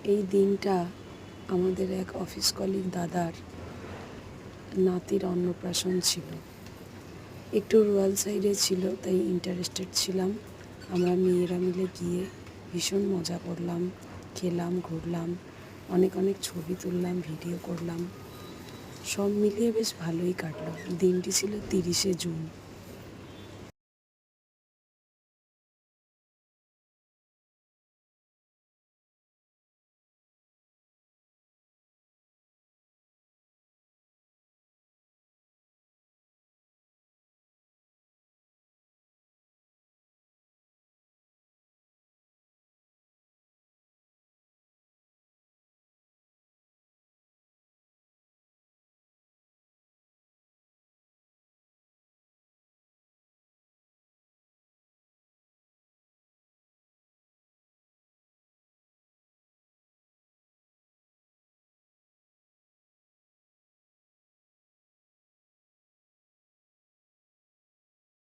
এই দিনটা আমাদের এক অফিস কলিগ দাদার নাতির অন্নপ্রাশন ছিল। একটু রয়্যাল সাইডে ছিল, তাই ইন্টারেস্টেড ছিলাম। আমরা মেয়েরা মিলে গিয়ে ভীষণ মজা করলাম, খেলাম, ঘুরলাম, অনেক অনেক ছবি তুললাম, ভিডিও করলাম। সব মিলিয়ে বেশ ভালোই কাটলো। দিনটি ছিল 30শে জুন।